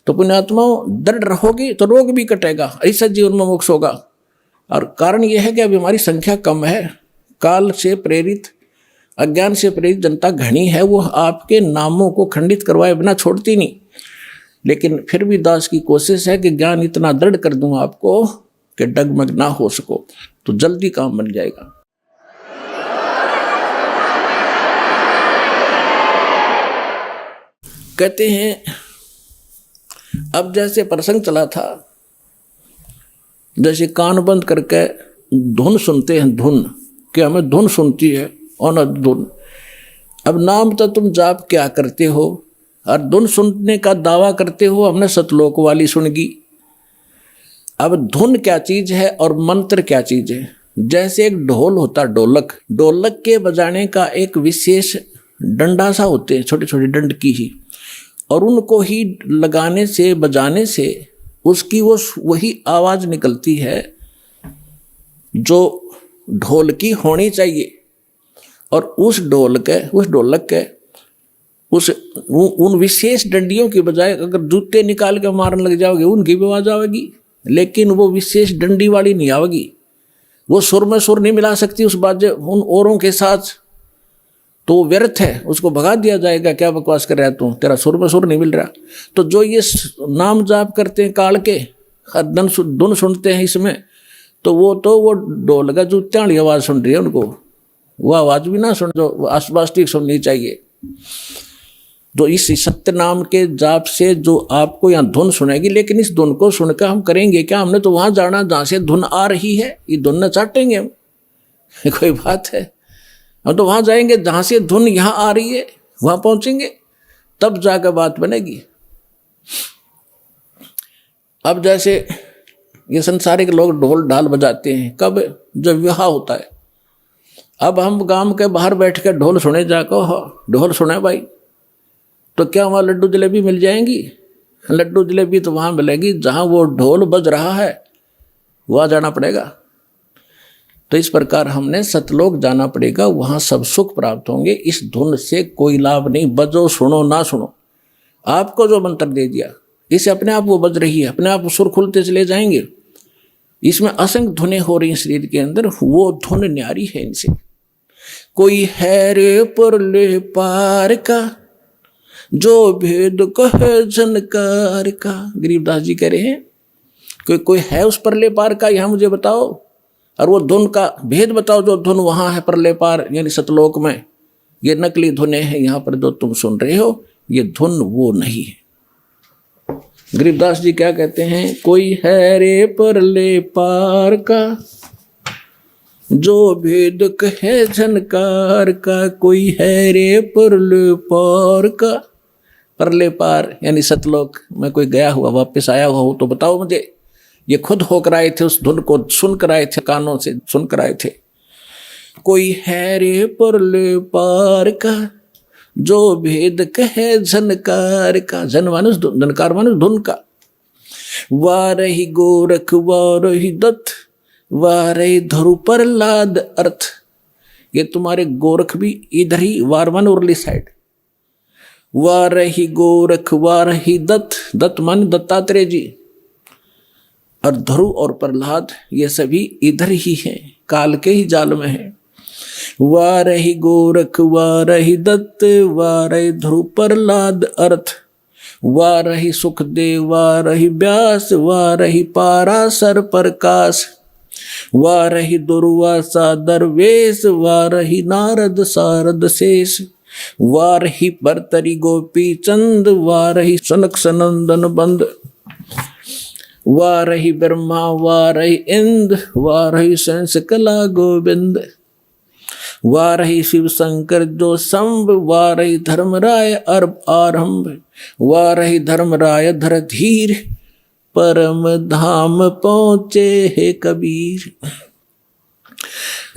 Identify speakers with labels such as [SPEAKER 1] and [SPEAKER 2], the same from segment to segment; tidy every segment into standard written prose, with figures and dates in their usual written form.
[SPEAKER 1] तो पुण्यात्माओं, दृढ़ रहोगे तो रोग भी कटेगा, ऐसा जीवन में मोक्ष होगा। और कारण यह है कि अभी हमारी संख्या कम है, काल से प्रेरित, अज्ञान से प्रेरित जनता घनी है, वो आपके नामों को खंडित करवाए बिना छोड़ती नहीं। लेकिन फिर भी दास की कोशिश है कि ज्ञान इतना दृढ़ कर दूं आपको कि डगमग ना हो सको, तो जल्दी काम बन जाएगा। कहते हैं अब जैसे प्रसंग चला था, जैसे कान बंद करके धुन सुनते हैं, धुन कि हमें धुन सुनती है और न धुन। अब नाम तो तुम जाप क्या करते हो और धुन सुनने का दावा करते हो, हमने सतलोक वाली सुनगी। अब धुन क्या चीज है और मंत्र क्या चीज है? जैसे एक ढोल होता, ढोलक, ढोलक के बजाने का एक विशेष डंडा सा होते हैं, छोटे छोटे डंड की ही, और उनको ही लगाने से, बजाने से उसकी वो वही आवाज निकलती है जो ढोल की होनी चाहिए। और उस ढोलक के उन विशेष डंडियों की बजाय अगर जूते निकाल के मारने लग जाओगे, उनकी भी आवाज आवेगी, लेकिन वो विशेष डंडी वाली नहीं आवेगी। वो सुर में सुर नहीं मिला सकती उस बाजे उन औरों के साथ, तो व्यर्थ है, उसको भगा दिया जाएगा। क्या बकवास कर रहा है तू, तेरा सुर में सुर नहीं मिल रहा। तो जो ये नाम जाप करते हैं काल के, धुन सुनते हैं इसमें, तो वो ढोल का जूत्या वाली आवाज सुन रही है, उनको वो आवाज भी ना सुन जो आसपास सुननी चाहिए। तो इस सत्य नाम के जाप से जो आपको यहाँ धुन सुनेगी, लेकिन इस धुन को सुनकर हम करेंगे क्या? हमने तो वहां जाना जहाँ से धुन आ रही है, ये धुन न चाटेंगे हम, कोई बात है? हम तो वहां जाएंगे जहां से धुन यहाँ आ रही है, वहां पहुंचेंगे, तब जाकर बात बनेगी। अब जैसे ये संसारिक लोग ढोल ढाल बजाते हैं, कब? जब विवाह होता है। अब हम गांव के बाहर बैठ कर ढोल सुने जाकर, ढोल सुने भाई, तो क्या वहाँ लड्डू जलेबी मिल जाएंगी? लड्डू जलेबी तो वहाँ मिलेगी जहाँ वो ढोल बज रहा है, वहाँ जाना पड़ेगा। तो इस प्रकार हमने सतलोक जाना पड़ेगा, वहाँ सब सुख प्राप्त होंगे। इस धुन से कोई लाभ नहीं, बजो सुनो ना सुनो। आपको जो मंत्र दे दिया, इसे अपने आप वो बज रही है, अपने आप सुर खुलते चले जाएंगे। इसमें असंख्य धुनें हो रही हैं शरीर के अंदर, वो धुन न्यारी है इनसे। कोई है रे परले पार का, जो भेद कहे झनकार का। गरीबदास जी कह रहे हैं कोई है उस परले पार का, यहाँ मुझे बताओ, और वो धुन का भेद बताओ जो धुन वहाँ है परले पार, यानी सतलोक में। ये नकली धुनें हैं, यहाँ पर जो तुम सुन रहे हो ये धुन वो नहीं है। गरीबदास जी क्या कहते हैं? कोई है रे परले पार का, जो भेद कहे झनकार का। कोई है रे परले पार का, परले पार यानी सतलोक में कोई गया हुआ वापस आया हुआ हो तो बताओ मुझे। ये खुद होकर आए थे, उस धुन को सुनकर आए थे, कानों से सुनकर आए थे। कोई है रे परले पार का, जो भेद कहे झनकार का। झन मानुष, झनकार मानुष धुन का। वारही गोरख वारही दत्त, वारही धरु प्रहलाद अर्थ। ये तुम्हारे गोरख भी इधर ही, वारवन उर्ली साइड। वारही गोरख वारही दत्त, दत्त मान दत्तात्रेय जी, और ध्रुव और प्रहलाद ये सभी इधर ही हैं, काल के ही जाल में हैं। वारही गोरख वारही दत्त, वारही ध्रुव प्रहलाद अर्थ। वारही सुखदेव वारही व्यास, वारही पाराशर प्रकाश। वारही दुर्वासा दरवेश, वारही नारद सारद शेष। वारही भर्तरी गोपी चंद, वारही सनक सनंदन बंद। वारही ब्रह्मा वारही इंद्र, वारही संस कला गोविंद। वारही शिव शंकर जो संभ, वारही धर्मराय अर्भ आरंभ। वारही धर्मराय धर धीर, परम धाम पहुँचे हे कबीर।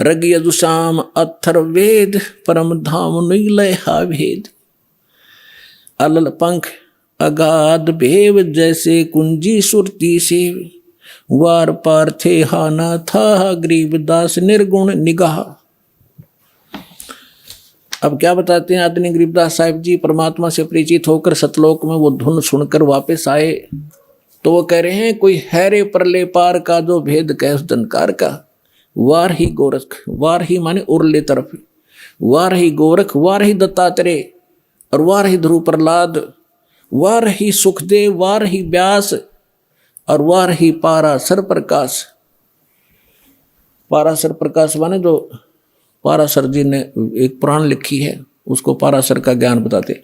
[SPEAKER 1] रग यजुषाम अथर्ववेद, परम धाम नीलय हा भेद। अलल पंख अगाध भेव, जैसे कुंजी सुरती से। वार पार थे हाना था, गरीबदास निर्गुण निगाह। अब क्या बताते हैं आदरणीय गरीबदास साहिब जी, परमात्मा से परिचित होकर सतलोक में वो धुन सुनकर वापस आए तो वो कह रहे हैं, कोई है रे परले पार का जो भेद कह उस दनकार का। वार ही गोरख, वार ही माने उरले तरफ, वार ही गोरख, वार ही दत्तात्रेय, और वार ही ध्रुव प्रहलाद, वार ही सुखदेव, वार ही व्यास, और वार ही पाराशर प्रकाश। पाराशर प्रकाश माने जो पाराशर जी ने एक पुराण लिखी है उसको पाराशर का ज्ञान बताते।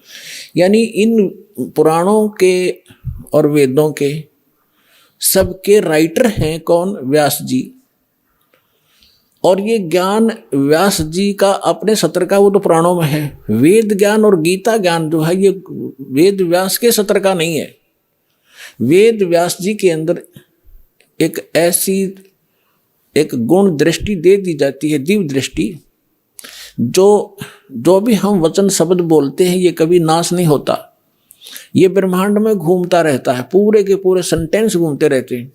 [SPEAKER 1] यानी इन पुराणों के और वेदों के सबके राइटर हैं कौन? व्यास जी। और ये ज्ञान व्यास जी का अपने सत्र का वो तो पुराणों में है। वेद ज्ञान और गीता ज्ञान जो है ये वेद व्यास के सत्र का नहीं है। वेद व्यास जी के अंदर एक ऐसी एक गुण दृष्टि दे दी जाती है, दिव्य दृष्टि, जो भी हम वचन शब्द बोलते हैं ये कभी नाश नहीं होता, ये ब्रह्मांड में घूमता रहता है, पूरे के पूरे सेंटेंस घूमते रहते हैं।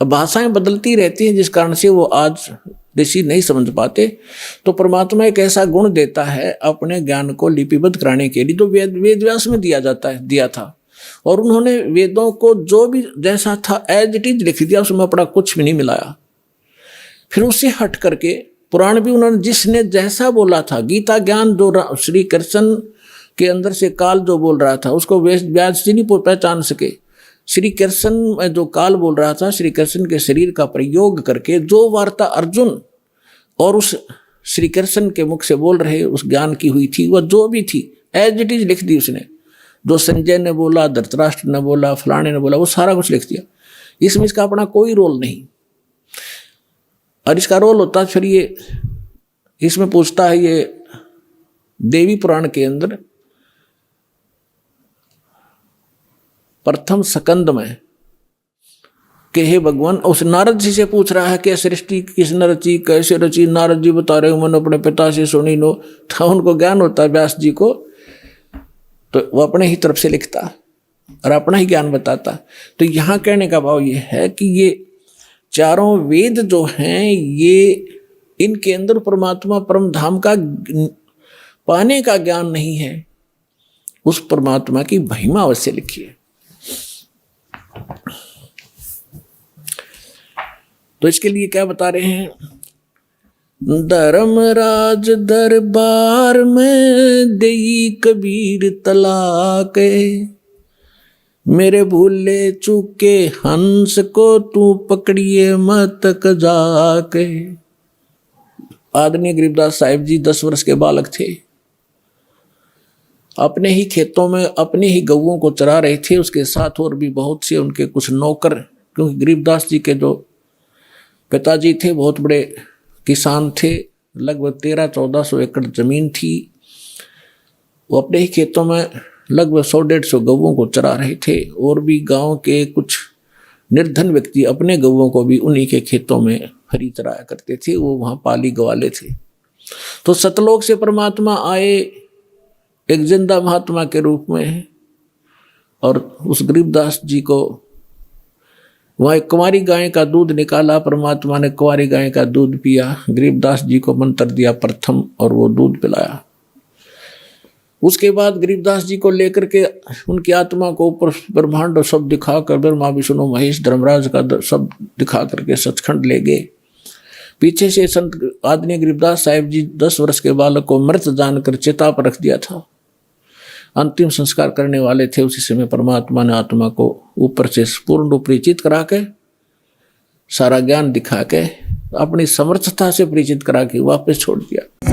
[SPEAKER 1] अब भाषाएं बदलती रहती हैं जिस कारण से वो आज ऋषि नहीं समझ पाते। तो परमात्मा एक ऐसा गुण देता है अपने ज्ञान को लिपिबद्ध कराने के लिए, जो वेद व्यास में दिया था। और उन्होंने वेदों को जो भी जैसा था एज इट इज लिख दिया, उसमें अपना कुछ भी नहीं मिलाया। फिर उससे हट करके पुराण भी उन्होंने जिसने जैसा बोला था, गीता ज्ञान जो श्री कृष्ण के अंदर से काल जो बोल रहा था उसको व्यास जी नहीं पहचान सके। श्री कृष्ण में जो काल बोल रहा था, श्री कृष्ण के शरीर का प्रयोग करके जो वार्ता अर्जुन और उस श्री कृष्ण के मुख से बोल रहे उस ज्ञान की हुई थी, वह जो भी थी एज इट इज लिख दी उसने। जो संजय ने बोला, धृतराष्ट्र ने बोला, फलाने ने बोला, वो सारा कुछ लिख दिया। इसमें इसका अपना कोई रोल नहीं। और इसका रोल होता फिर ये इसमें पूछता है ये देवी पुराण के अंदर प्रथम स्कंद में कि हे भगवान, उस नारद जी से पूछ रहा है कि सृष्टि किसने रची, कैसे रची। नारद जी बता रहे मैंने अपने पिता से सुनी नो। तो उनको ज्ञान होता है व्यास जी को, तो वो अपने ही तरफ से लिखता और अपना ही ज्ञान बताता। तो यहाँ कहने का भाव ये है कि ये चारों वेद जो हैं ये इनके अंदर परमात्मा परम धाम का पाने का ज्ञान नहीं है, उस परमात्मा की महिमा अवश्य लिखी है। तो इसके लिए क्या बता रहे हैं? धर्मराज दरबार में देई कबीर तलाक, मेरे भूले चूके हंस को तू पकड़िए मत जाके। आदरणीय गरीबदास साहिब जी 10 वर्ष के बालक थे, अपने ही खेतों में अपने ही गऊओं को चरा रहे थे। उसके साथ और भी बहुत से उनके कुछ नौकर, क्योंकि गरीबदास जी के जो पिताजी थे बहुत बड़े किसान थे, लगभग 1300-1400 एकड़ जमीन थी। वो अपने ही खेतों में लगभग 100-150 गऊओं को चरा रहे थे। और भी गांव के कुछ निर्धन व्यक्ति अपने गऊओं को भी उन्हीं के खेतों में हरी चराया करते थे, वो वहाँ पाली गवाले थे। तो सतलोक से परमात्मा आए एक जिंदा महात्मा के रूप में, और उस गरीबदास जी को वहाँ एक कुंवारी गाय का दूध निकाला। परमात्मा ने कुंवारी गाय का दूध पिया, गरीबदास जी को मंत्र दिया प्रथम और वो दूध पिलाया। उसके बाद गरीबदास जी को लेकर के उनकी आत्मा को ऊपर ब्रह्मांड सब दिखाकर, ब्रह्मा विष्णु महेश धर्मराज का सब दिखा करके सचखंड ले गए। पीछे से संत आदरणीय गरीबदास साहिब जी 10 वर्ष के बालक को मृत जानकर चिता पर रख दिया था। अंतिम संस्कार करने वाले थे, उसी समय परमात्मा ने आत्मा को ऊपर से पूर्ण रूप परिचित करा के, सारा ज्ञान दिखा के, अपनी समर्थता से परिचित करा के वापस छोड़ दिया।